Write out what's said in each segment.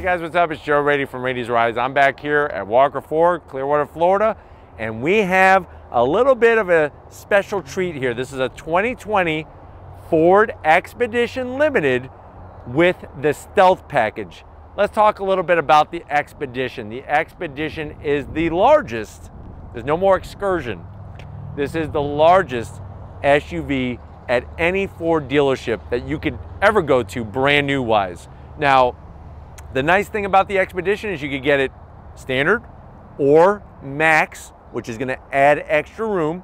Hey guys, what's up? It's Joe Rady from Rady's Rides. I'm back here at Walker Ford, Clearwater, Florida, and we have a little bit of a special treat here. This is a 2020 Ford Expedition Limited with the Stealth package. Let's talk a little bit about the Expedition. The Expedition is the largest, there's no more Excursion. This is the largest SUV at any Ford dealership that you could ever go to brand new wise. Now, the nice thing about the Expedition is you could get it standard or max, which is gonna add extra room.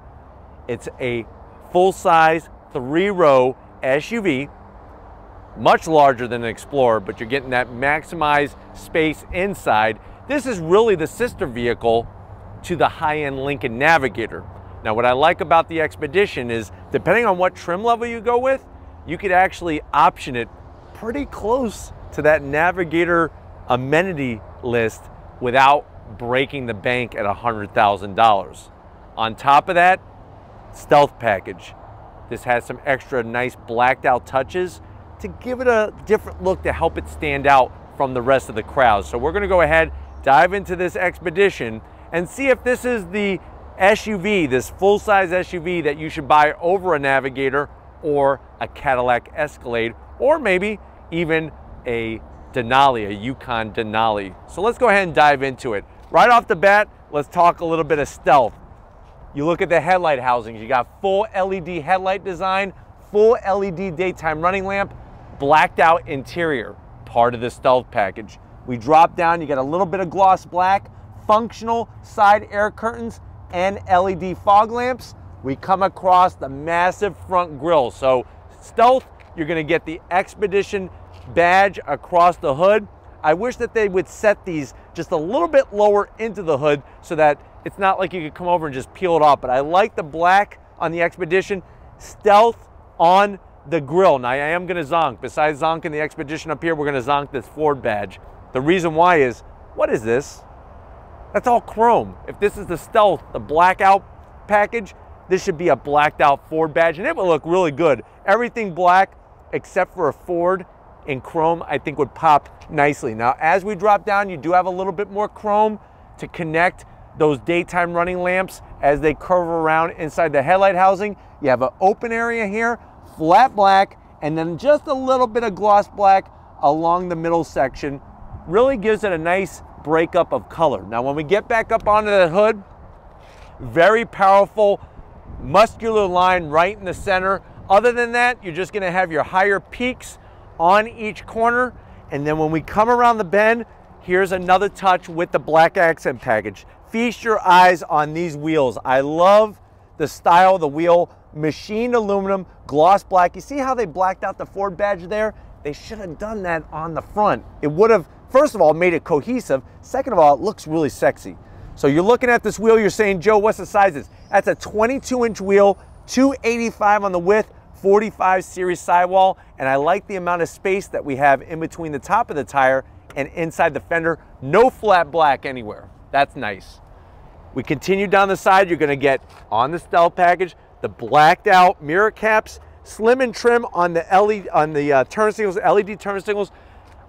It's a full-size 3-row SUV, much larger than an Explorer, but you're getting that maximized space inside. This is really the sister vehicle to the high-end Lincoln Navigator. Now, what I like about the Expedition is, depending on what trim level you go with, you could actually option it pretty close to that Navigator amenity list without breaking the bank at $100,000. On top of that, Stealth package. This has some extra nice blacked out touches to give it a different look to help it stand out from the rest of the crowd. So we're gonna go ahead, dive into this Expedition and see if this is the SUV, this full-size SUV that you should buy over a Navigator or a Cadillac Escalade, or maybe even a Denali, a Yukon Denali. So let's go ahead and dive into it. Right off the bat, let's talk a little bit of Stealth. You look at the headlight housings, you got full LED headlight design, full LED daytime running lamp, blacked out interior, part of the Stealth package. We drop down, you got a little bit of gloss black, functional side air curtains, and LED fog lamps. We come across the massive front grille. So Stealth, you're gonna get the Expedition badge across the hood. I wish that they would set these just a little bit lower into the hood so that it's not like you could come over and just peel it off, but I like the black on the Expedition. Stealth on the grille. Now I am gonna zonk. Besides zonking the Expedition up here, we're gonna zonk this Ford badge. The reason why is, what is this? That's all chrome. If this is the Stealth, the blackout package, this should be a blacked out Ford badge and it will look really good. Everything black except for a Ford in chrome, I think would pop nicely. Now, as we drop down, you do have a little bit more chrome to connect those daytime running lamps as they curve around inside the headlight housing. You have an open area here, flat black, and then just a little bit of gloss black along the middle section. Really gives it a nice breakup of color. Now, when we get back up onto the hood, very powerful, muscular line right in the center. Other than that, you're just gonna have your higher peaks on each corner. And then when we come around the bend, here's another touch with the black accent package. Feast your eyes on these wheels. I love the style of the wheel, machined aluminum, gloss black. You see how they blacked out the Ford badge there? They should have done that on the front. It would have, first of all, made it cohesive. Second of all, it looks really sexy. So you're looking at this wheel, you're saying, Joe, what's the sizes? That's a 22-inch wheel, 285 on the width, 45 series sidewall, and I like the amount of space that we have in between the top of the tire and inside the fender. No flat black anywhere. That's nice. We continue down the side, you're gonna get on the Stealth package, the blacked out mirror caps, slim and trim on the turn signals, LED turn signals.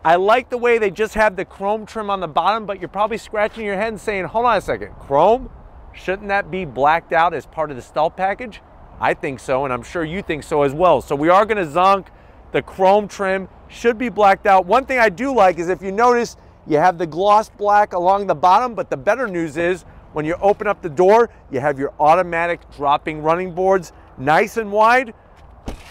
I like the way they just have the chrome trim on the bottom, but you're probably scratching your head and saying, hold on a second, chrome? Shouldn't that be blacked out as part of the Stealth package? I think so, and I'm sure you think so as well. So we are gonna zonk the chrome trim, should be blacked out. One thing I do like is if you notice, you have the gloss black along the bottom, but the better news is when you open up the door, you have your automatic dropping running boards nice and wide.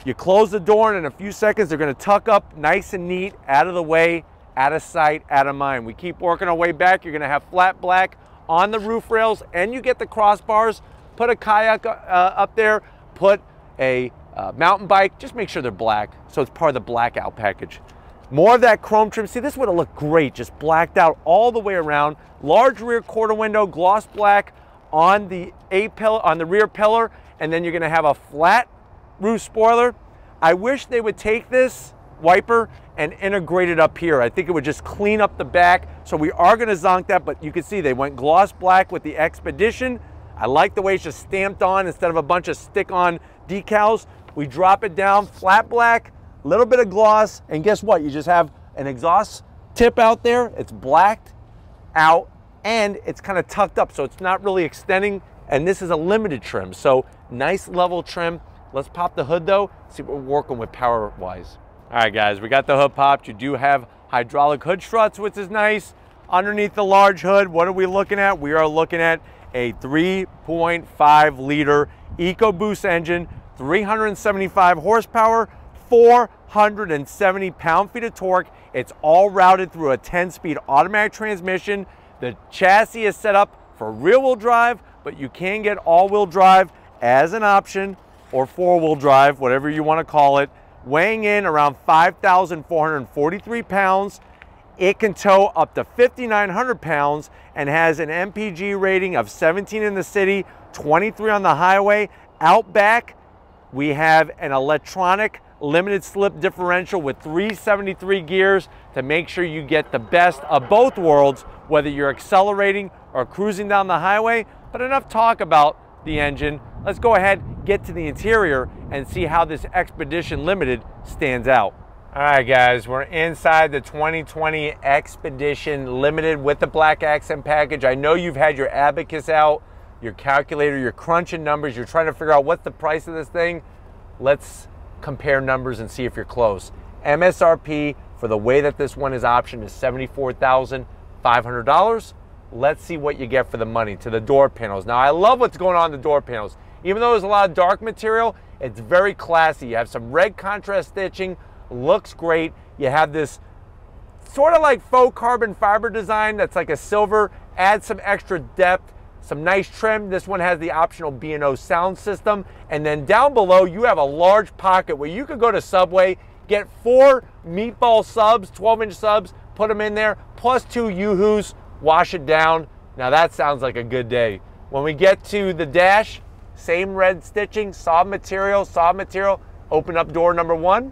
You close the door and in a few seconds, they're gonna tuck up nice and neat, out of the way, out of sight, out of mind. We keep working our way back. You're gonna have flat black on the roof rails and you get the crossbars. Put a kayak up there, put a mountain bike, just make sure they're black so it's part of the blackout package. More of that chrome trim. See, this would have looked great, just blacked out all the way around. Large rear quarter window, gloss black on the rear pillar, and then you're gonna have a flat roof spoiler. I wish they would take this wiper and integrate it up here. I think it would just clean up the back. So we are gonna zonk that, but you can see they went gloss black with the Expedition. I like the way it's just stamped on instead of a bunch of stick-on decals. We drop it down, flat black, little bit of gloss, and guess what? You just have an exhaust tip out there, it's blacked out, and it's kind of tucked up, so it's not really extending, and this is a limited trim, so nice level trim. Let's pop the hood though, see what we're working with power-wise. All right, guys, we got the hood popped. You do have hydraulic hood struts, which is nice. Underneath the large hood, what are we looking at? We are looking at a 3.5 liter EcoBoost engine, 375 horsepower, 470 pound-feet of torque. It's all routed through a 10-speed automatic transmission. The chassis is set up for rear-wheel drive, but you can get all-wheel drive as an option, or four-wheel drive, whatever you want to call it. Weighing in around 5,443 pounds. It can tow up to 5,900 pounds and has an MPG rating of 17 in the city, 23 on the highway. Out back, we have an electronic limited slip differential with 373 gears to make sure you get the best of both worlds, whether you're accelerating or cruising down the highway. But enough talk about the engine. Let's go ahead, get to the interior and see how this Expedition Limited stands out. All right, guys, we're inside the 2020 Expedition Limited with the black accent package. I know you've had your abacus out, your calculator, you're crunching numbers, you're trying to figure out what's the price of this thing. Let's compare numbers and see if you're close. MSRP for the way that this one is optioned is $74,500. Let's see what you get for the money. To the door panels. Now, I love what's going on in the door panels. Even though there's a lot of dark material, it's very classy. You have some red contrast stitching, looks great. You have this sort of like faux carbon fiber design that's like a silver, adds some extra depth, some nice trim. This one has the optional B&O sound system. And then down below, you have a large pocket where you could go to Subway, get 4 meatball subs, 12-inch subs, put them in there, plus 2 Yoo-Hoos, wash it down. Now that sounds like a good day. When we get to the dash, same red stitching, soft material, open up door number 1.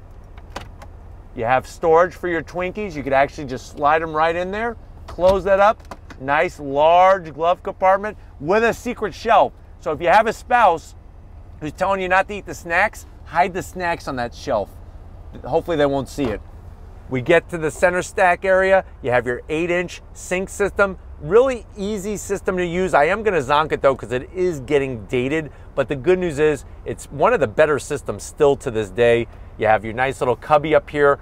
You have storage for your Twinkies. You could actually just slide them right in there, close that up. Nice large glove compartment with a secret shelf. So if you have a spouse who's telling you not to eat the snacks, hide the snacks on that shelf. Hopefully they won't see it. We get to the center stack area. You have your 8-inch sink system. Really easy system to use. I am going to zonk it though because it is getting dated, but the good news is it's one of the better systems still to this day. You have your nice little cubby up here.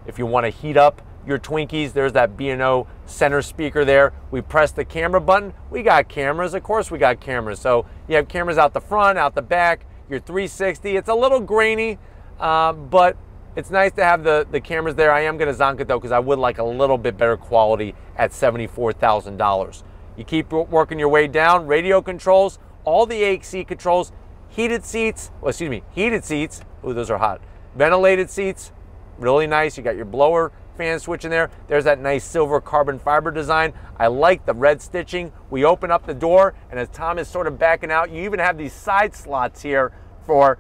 If you want to heat up your Twinkies, there's that B&O center speaker there. We press the camera button. We got cameras. Of course we got cameras. So you have cameras out the front, out the back, your 360. It's a little grainy, but it's nice to have the cameras there. I am going to zonk it though because I would like a little bit better quality at $74,000. You keep working your way down. Radio controls, all the AC controls, heated seats. Well, excuse me, heated seats. Ooh, those are hot. Ventilated seats, really nice. You got your blower fan switch in there. There's that nice silver carbon fiber design. I like the red stitching. We open up the door, and as Tom is sort of backing out, you even have these side slots here for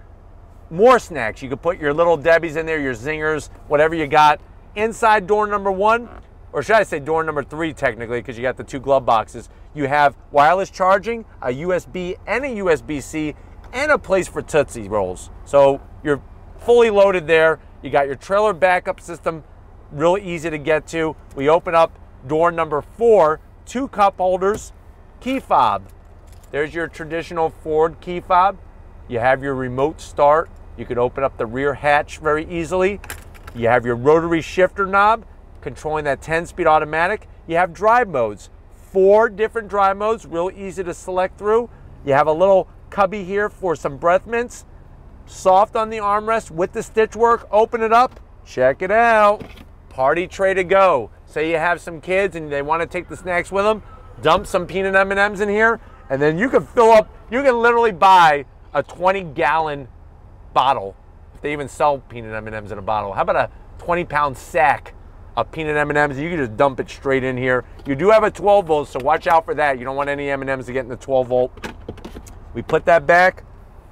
more snacks. You could put your little Debbies in there, your Zingers, whatever you got. Inside door number 1, or should I say door number 3 technically, because you got the 2 glove boxes. You have wireless charging, a USB and a USB-C, and a place for Tootsie Rolls. So you're fully loaded there. You got your trailer backup system, really easy to get to. We open up door number 4, 2 cup holders, key fob. There's your traditional Ford key fob. You have your remote start. You could open up the rear hatch very easily. You have your rotary shifter knob, controlling that 10-speed automatic. You have drive modes, 4 different drive modes, real easy to select through. You have a little cubby here for some breath mints. Soft on the armrest with the stitch work. Open it up, check it out. Party tray to go. Say you have some kids and they want to take the snacks with them, dump some peanut M&Ms in here, and then you can fill up, you can literally buy a 20-gallon bottle. If they even sell peanut M&Ms in a bottle. How about a 20-pound sack of peanut M&Ms? You can just dump it straight in here. You do have a 12 volt, so watch out for that. You don't want any M&Ms to get in the 12 volt. We put that back,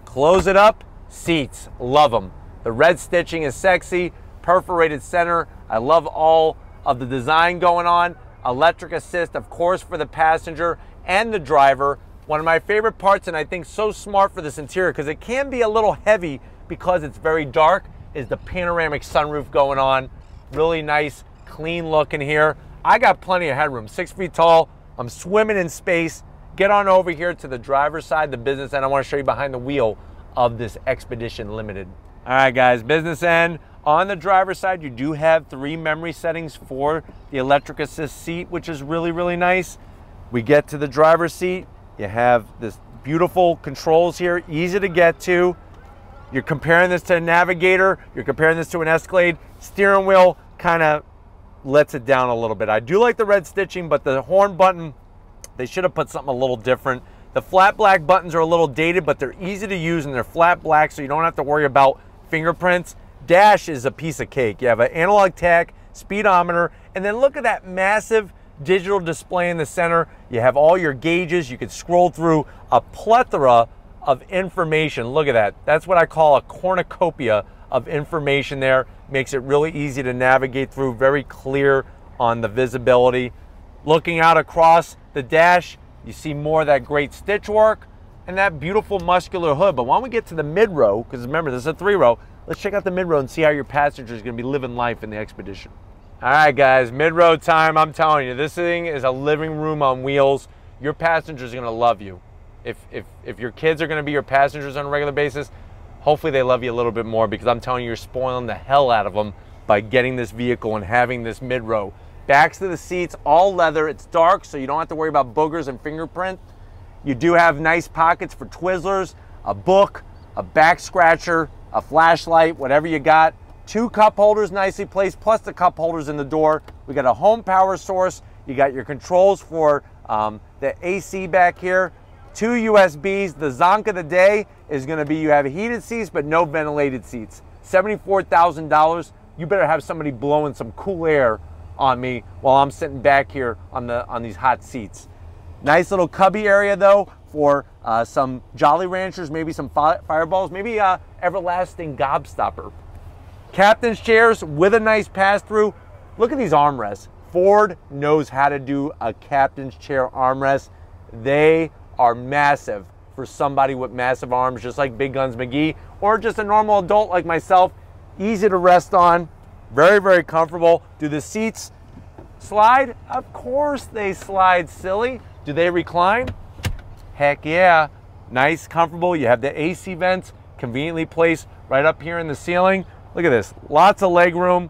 close it up. Seats, love them. The red stitching is sexy, perforated center. I love all of the design going on. Electric assist, of course, for the passenger and the driver. One of my favorite parts, and I think so smart for this interior, because it can be a little heavy because it's very dark, is the panoramic sunroof going on. Really nice clean look in here. I got plenty of headroom, 6 feet tall. I'm swimming in space. Get on over here to the driver's side, the business end. I want to show you behind the wheel of this Expedition Limited. All right, guys, business end. On the driver's side, you do have 3 memory settings for the electric assist seat, which is really, really nice. We get to the driver's seat. You have this beautiful controls here, easy to get to. You're comparing this to a Navigator. You're comparing this to an Escalade. Steering wheel kind of lets it down a little bit. I do like the red stitching, but the horn button, they should have put something a little different. The flat black buttons are a little dated, but they're easy to use and they're flat black, so you don't have to worry about fingerprints. Dash is a piece of cake. You have an analog tach, speedometer, and then look at that massive digital display in the center. You have all your gauges. You can scroll through a plethora of information. Look at that. That's what I call a cornucopia of information there. Makes it really easy to navigate through, very clear on the visibility. Looking out across the dash, you see more of that great stitch work and that beautiful muscular hood. But why don't we get to the mid row, because remember, this is a 3-row. Let's check out the mid row and see how your passenger is going to be living life in the Expedition. All right, guys, mid row time. I'm telling you, this thing is a living room on wheels. Your passengers are going to love you. If your kids are going to be your passengers on a regular basis, hopefully they love you a little bit more, because I'm telling you, you're spoiling the hell out of them by getting this vehicle and having this mid row. Backs to the seats, all leather. It's dark, so you don't have to worry about boogers and fingerprint. You do have nice pockets for Twizzlers, a book, a back scratcher, a flashlight, whatever you got. 2 cup holders nicely placed, plus the cup holders in the door. We got a home power source. You got your controls for the AC back here. 2 USBs. The zonk of the day is going to be, you have heated seats but no ventilated seats. $74,000. You better have somebody blowing some cool air on me while I'm sitting back here on these hot seats. Nice little cubby area though for some Jolly Ranchers, maybe some Fireballs, maybe Everlasting Gobstopper. Captain's chairs with a nice pass-through. Look at these armrests. Ford knows how to do a captain's chair armrest. They are massive for somebody with massive arms, just like Big Guns McGee, or just a normal adult like myself. Easy to rest on, very, very comfortable. Do the seats slide? Of course they slide, silly. Do they recline? Heck yeah. Nice, comfortable. You have the AC vents conveniently placed right up here in the ceiling. Look at this, lots of leg room.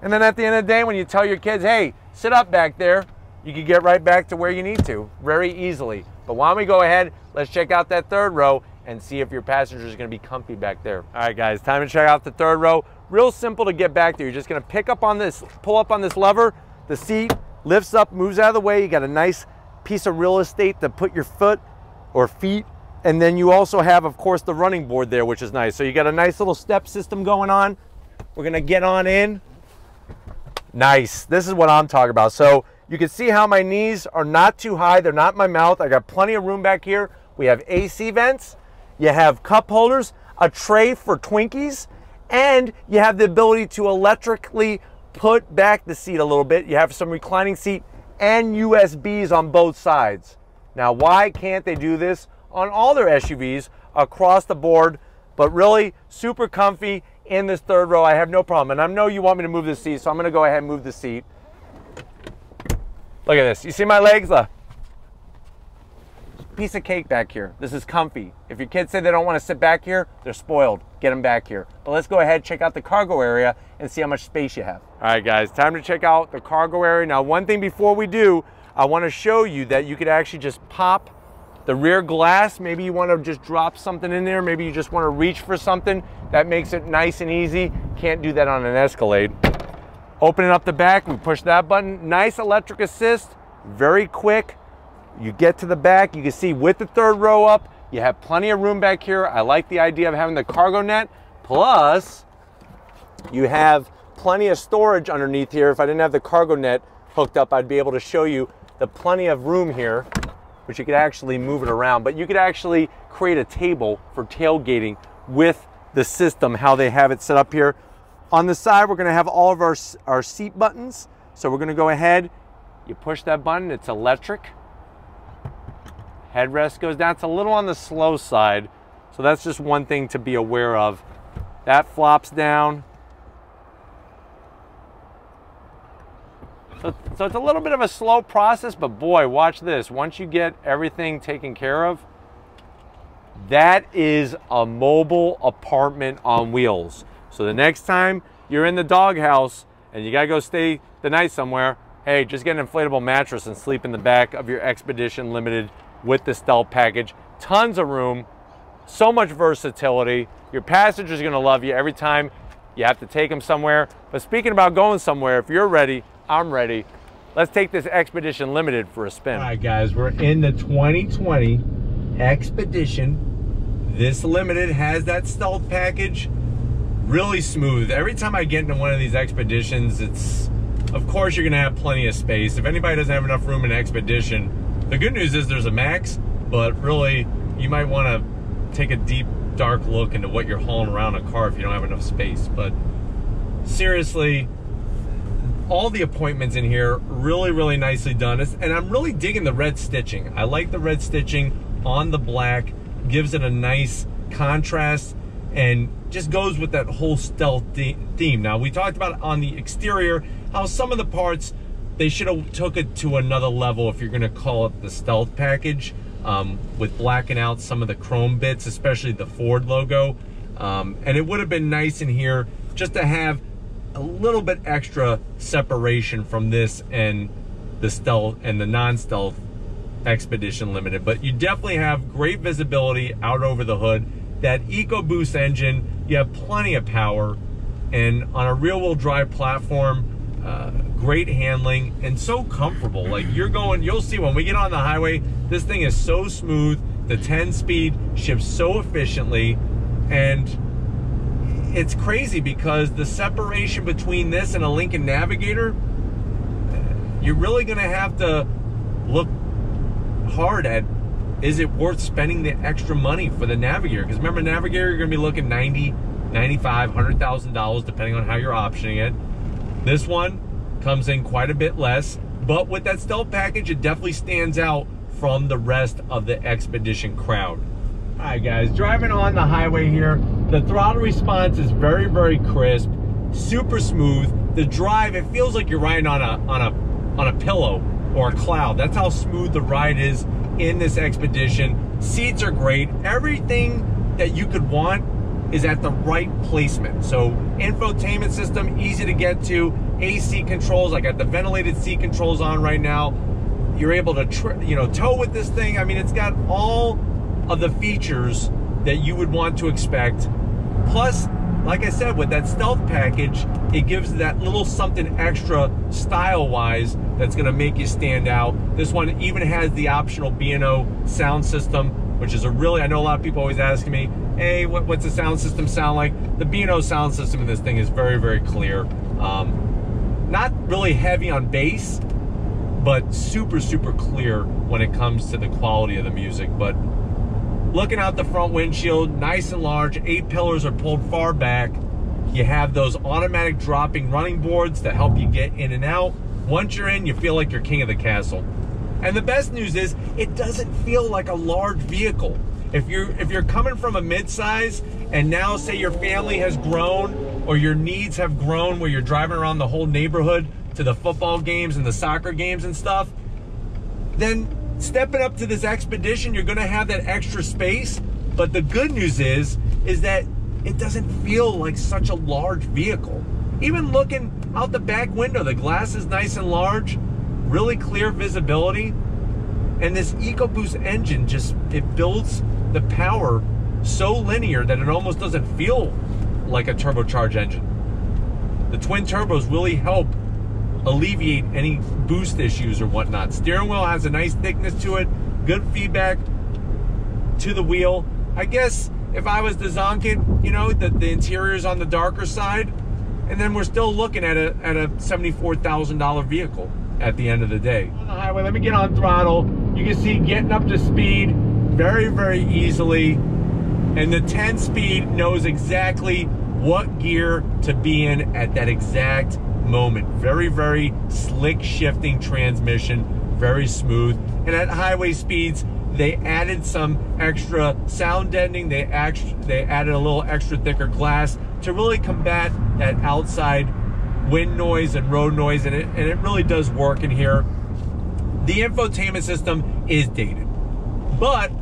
And then at the end of the day, when you tell your kids, hey, sit up back there, you can get right back to where you need to very easily. But why don't we go ahead, let's check out that 3rd row and see if your passenger is going to be comfy back there. All right, guys, time to check out the 3rd row. Real simple to get back there. You're just going to pick up on this, pull up on this lever. The seat lifts up, moves out of the way. You got a nice piece of real estate to put your foot or feet. And then you also have, of course, the running board there, which is nice. So you got a nice little step system going on. We're going to get on in. Nice. This is what I'm talking about. So you can see how my knees are not too high. They're not in my mouth. I got plenty of room back here. We have AC vents. You have cup holders, a tray for Twinkies, and you have the ability to electrically put back the seat a little bit. You have some reclining seat and USBs on both sides. Now, why can't they do this on all their SUVs across the board? But really super comfy in this 3rd row. I have no problem. And I know you want me to move the seat, so I'm going to go ahead and move the seat. Look at this. You see my legs? Piece of cake back here. This is comfy. If your kids say they don't want to sit back here, they're spoiled. Get them back here. But let's go ahead, check out the cargo area and see how much space you have. All right, guys, time to check out the cargo area. Now, one thing before we do, I want to show you that you could actually just pop the rear glass. Maybe you want to just drop something in there. Maybe you just want to reach for something. That makes it nice and easy. Can't do that on an Escalade. Opening up the back, we push that button. Nice electric assist, very quick. You get to the back, you can see with the 3rd row up, you have plenty of room back here. I like the idea of having the cargo net. Plus, you have plenty of storage underneath here. If I didn't have the cargo net hooked up, I'd be able to show you the plenty of room here, which you could actually move it around. But you could actually create a table for tailgating with the system, how they have it set up here. On the side, we're gonna have all of our seat buttons. So we're gonna go ahead, you push that button, it's electric. Headrest goes down. It's a little on the slow side, so that's just one thing to be aware of. That flops down. So it's a little bit of a slow process, but boy, watch this. Once you get everything taken care of, that is a mobile apartment on wheels. So the next time you're in the doghouse and you gotta go stay the night somewhere, hey, just get an inflatable mattress and sleep in the back of your Expedition Limited with the Stealth package. Tons of room, so much versatility. Your passengers are gonna love you every time you have to take them somewhere. But speaking about going somewhere, if you're ready, I'm ready. Let's take this Expedition Limited for a spin. All right, guys, we're in the 2020 Expedition. This Limited has that Stealth package. Really smooth. Every time I get into one of these Expeditions, of course you're gonna have plenty of space. If anybody doesn't have enough room in Expedition, the good news is there's a Max, but really you might wanna take a deep, dark look into what you're hauling around a car if you don't have enough space. But seriously, all the appointments in here, really nicely done. And I'm really digging the red stitching. I like the red stitching on the black, gives it a nice contrast and just goes with that whole Stealth theme. Now, we talked about on the exterior how some of the parts, they should have took it to another level if you're gonna call it the Stealth package, with blacking out some of the chrome bits, especially the Ford logo. And it would have been nice in here just to have a little bit extra separation from this and the Stealth and the non-Stealth Expedition Limited. But you definitely have great visibility out over the hood. That EcoBoost engine, you have plenty of power, and on a rear-wheel drive platform, great handling and so comfortable. Like you'll see when we get on the highway, this thing is so smooth. The 10-speed ships so efficiently, and it's crazy because the separation between this and a Lincoln Navigator, you're really gonna have to look hard at, is it worth spending the extra money for the Navigator? Because remember, Navigator, you're gonna be looking $90,000, $95,000, $100,000 depending on how you're optioning it. This one comes in quite a bit less, but with that Stealth package, it definitely stands out from the rest of the Expedition crowd. All right, guys, driving on the highway here, the throttle response is very crisp, super smooth. The drive, it feels like you're riding on a pillow or a cloud. That's how smooth the ride is in this Expedition. Seats are great. Everything that you could want is at the right placement. So infotainment system, easy to get to. AC controls, I got the ventilated seat controls on right now. You're able to tow with this thing. I mean, it's got all of the features that you would want to expect. Plus, like I said, with that Stealth package, it gives that little something extra style-wise that's gonna make you stand out. This one even has the optional B&O sound system, which is I know a lot of people always asking me, hey, what's the sound system sound like? The B&O sound system in this thing is very clear. Not really heavy on bass, but super clear when it comes to the quality of the music. But looking out the front windshield, nice and large, 8 pillars are pulled far back. You have those automatic dropping running boards that help you get in and out. Once you're in, you feel like you're king of the castle. And the best news is, it doesn't feel like a large vehicle. If you're coming from a midsize and now say your family has grown or your needs have grown where you're driving around the whole neighborhood to the football games and the soccer games and stuff, then stepping up to this Expedition, you're gonna have that extra space. But the good news is that it doesn't feel like such a large vehicle. Even looking out the back window, the glass is nice and large, really clear visibility. And this EcoBoost engine it builds the power so linear that it almost doesn't feel like a turbocharged engine. The twin turbos really help alleviate any boost issues or whatnot. Steering wheel has a nice thickness to it, good feedback to the wheel. I guess if I was to zonk it, the interior's on the darker side, and then we're still looking at a $74,000 vehicle at the end of the day. On the highway, let me get on throttle. You can see getting up to speed very easily, and the 10-speed knows exactly what gear to be in at that exact moment. Very slick shifting transmission, very smooth. And at highway speeds, they added some extra sound deadening. They added a little extra thicker glass to really combat that outside wind noise and road noise, and it really does work in here. The infotainment system is dated, but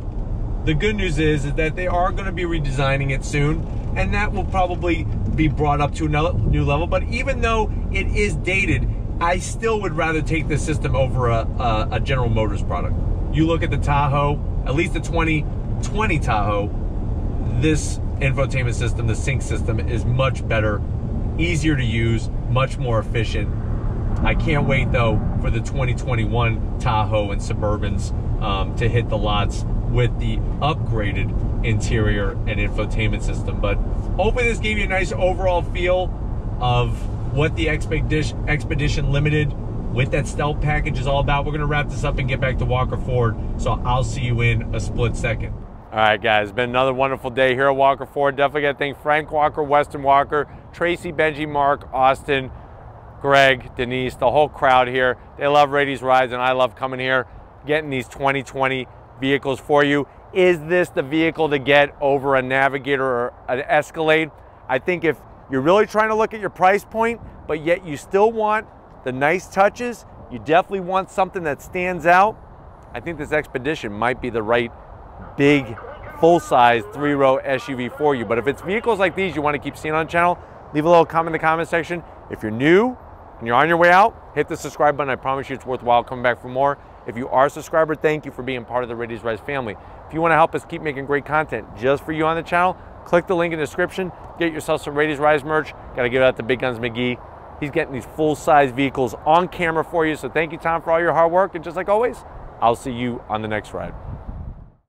the good news is that they are going to be redesigning it soon, and that will probably be brought up to another new level. But even though it is dated, I still would rather take this system over a General Motors product. You look at the Tahoe, at least the 2020 Tahoe, this infotainment system, the sync system, is much better, easier to use, much more efficient. I can't wait though for the 2021 Tahoe and Suburbans to hit the lots with the upgraded interior and infotainment system. But hopefully this gave you a nice overall feel of what the Expedition Limited with that stealth package is all about. We're gonna wrap this up and get back to Walker Ford, so I'll see you in a split second. All right, guys, it's been another wonderful day here at Walker Ford. Definitely got to thank Frank Walker, Weston Walker, Tracy, Benji, Mark, Austin, Greg, Denise, the whole crowd here. They love Rady's Rides, and I love coming here, getting these 2020 vehicles for you. Is this the vehicle to get over a Navigator or an Escalade? I think if you're really trying to look at your price point, but yet you still want the nice touches, you definitely want something that stands out, I think this Expedition might be the right big, full-size, 3-row SUV for you. But if it's vehicles like these you want to keep seeing on the channel, leave a little comment in the comment section. If you're new and you're on your way out, hit the subscribe button. I promise you it's worthwhile coming back for more. If you are a subscriber, thank you for being part of the Rady's Rides family. If you want to help us keep making great content just for you on the channel, click the link in the description, get yourself some Rady's Rides merch. Got to give it out to Big Guns McGee. He's getting these full-size vehicles on camera for you. So thank you, Tom, for all your hard work. And just like always, I'll see you on the next ride.